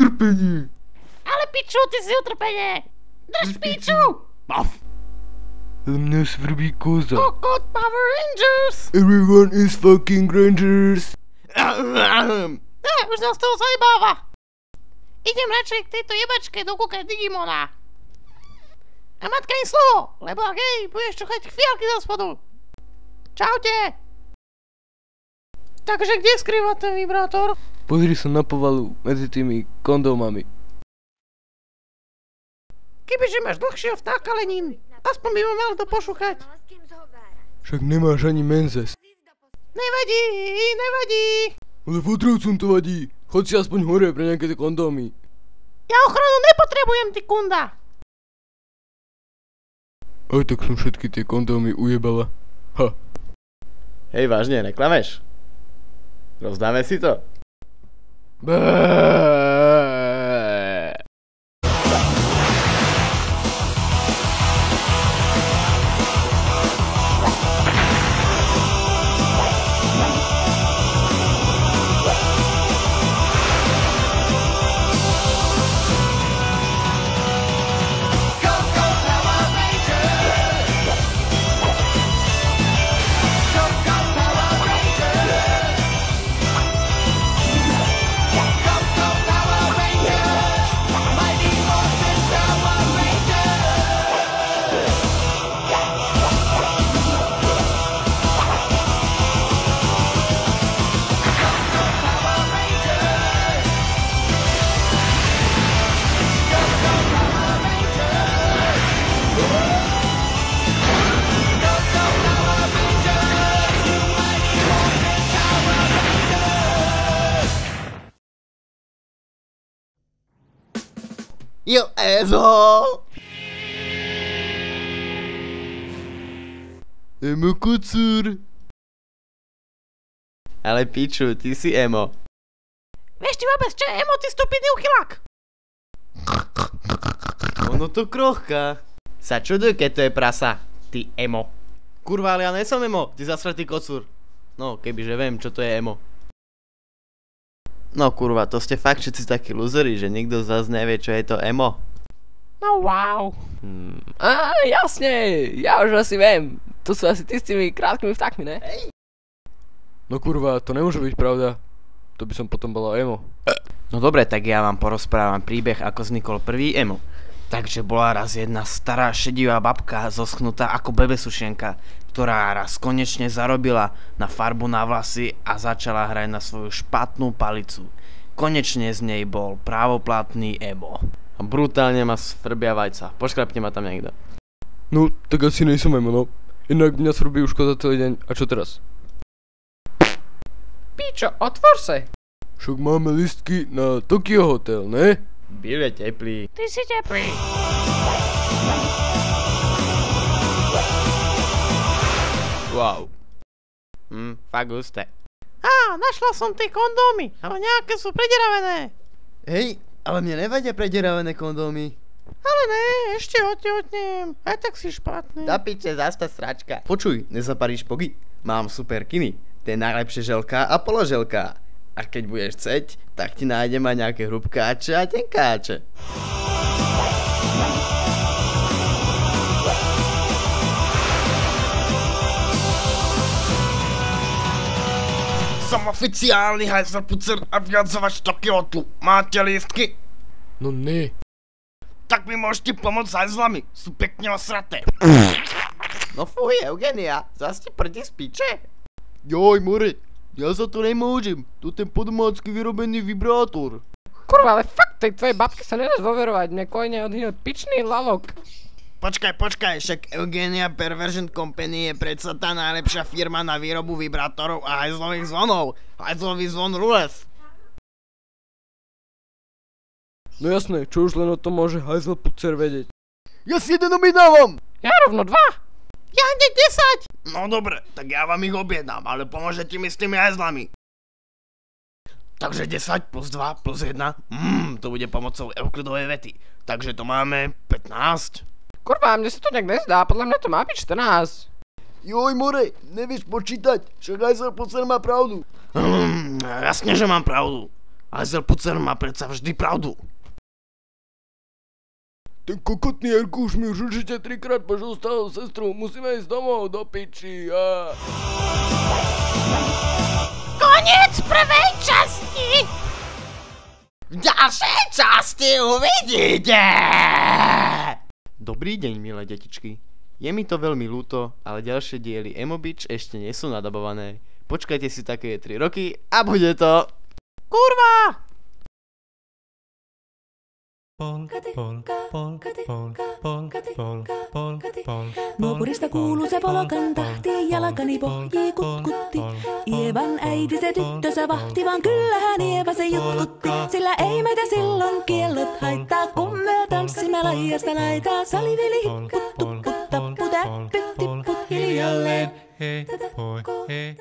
utrpenie. Ale piču, ty si utrpenie. Drž piču. Paf. Ale mňa svrbí koza. Kokot Power Rangers. Everyone is fucking Rangers. Už nás toho zajebáva. Idem radšej k tejto jebačke dokúkať Digimona. A matka im slovo, lebo ak jej, budeš čuchať chvíľky do spodu. Čaute. Takže kde skrýva ten vibrátor? Pozri sa na povalu medzi tými kondómami. Kebyže máš dlhšieho vtáka Lenin, aspoň by ma mal to pošúchať. Však nemáš ani menzes. Nevadí, nevadí. Ale fotrovcom to vadí. Choď si aspoň hore pre nejaké kondómy. Ja ochranu nepotrebujem, ty kunda. Aj tak som všetky tie kondómy ujebala. Ha. Hej, vážne, neklameš? Rozdáme si to? Jo, Ezo! Emo kocúr. Ale piču, ty si emo. Vieš ty vôbec, čo je emo, ty stupidný uchylák? Ono to krochká. Sa čuduj, keď to je prasa, ty emo. Kurva, ale ja nesom emo, ty zasratý kocúr. No, kebyže viem, čo to je emo. No kurva, to ste fakt všetci takí luzeri, že nikto z vás nevie, čo je to emo. No wow. Jasne, ja už asi viem. To sú asi ty s tými krátkými vtákmi, ne? No kurva, to nemôže byť pravda. To by som potom bola emo. No dobre, tak ja vám porozprávam príbeh, ako vznikol prvý emo. Takže bola raz jedna stará šedivá babka zoschnutá ako bebesušenka, ktorá raz konečne zarobila na farbu na vlasy a začala hrať na svoju špatnú palicu. Konečne z nej bol právoplatný emo. A brutálne ma svrbia vajca. Poškrapte ma tam niekto. No, tak asi nejsom emo, no. Inak mňa svrbí už koza celý deň. A čo teraz? Pičo, otvor sa. Však máme listky na Tokyo Hotel, ne? Byl je teplý. Ty si teplý. Wow. Fakt husté. Našla som tie kondómy, ale nejaké sú prederavené. Hej, ale mne nevadia prederavené kondómy. Ale ne, ešte otehotnem, aj tak si špatný. Da piče, zasta sračka. Počuj, nezaparíš pogy? Mám super kiny. To je najlepšie želká a položelká. A keď budeš chceť, tak ti nájdem aj nejaké hrubkáče a tenkáče. Som oficiálny hajzlpucer a vyjadzovač Tokyotlu. Máte lístky? No ne. Tak mi môžete pomôcť s hajzlami. Sú pekne osraté. No fuj, Eugenia, zas ti prde z piče? Joj, more, ja za to nemôžem. To ten podomácky vyrobený vibrátor. Kurva, ale fakt, tej tvojej babke sa nedá dôverovať. Mne kojne odhynul pičný lalok. Počkaj, však Eugenia Perversion Company je predsa tá najlepšia firma na výrobu vibrátorov a hajzlových zvonov. Hajzlový zvon Rules. No jasné, čo už len o tom môže hajzlpucer vedieť. Ja si jeden objednávam! Ja rovno 2. Ja hneď 10. No dobre, tak ja vám ich objednám, ale pomôžete mi s tými hajzlami. Takže 10 plus 2 plus 1, to bude pomocou Euklidovej vety. Takže to máme 15. Kurva, mne sa to nejak nezdá, podľa mňa to má byť 14. Joj, more, nevieš počítať, však hajzlpucer má pravdu. Jasne, že mám pravdu. Hazelpucer má predsa vždy pravdu. Ten kokotný Erkuš mi už určite 3-krát požostal sestru, musíme ísť domov do piči. Koniec prvej časti! V ďalšej časti uvidíte! Dobrý deň, milé detičky. Je mi to veľmi ľúto, ale ďalšie diely Emo Beach ešte nie sú nadabované. Počkajte si také 3 roky a bude to... Kurva! Nuopurista kuuluu se polokan tahti, jalkani pohjii kutkutti. Ievan äiti se tyttönsä vahti, vaan kyllähän Ieva se jutkutti. Sillä ei meitä silloin kiellot haittaa, kun me tanssimme laijasta laitaa. Saliveli hipput, tupput, tapput, äppyt, tipput hiljalleen. Hei, hoi, hei.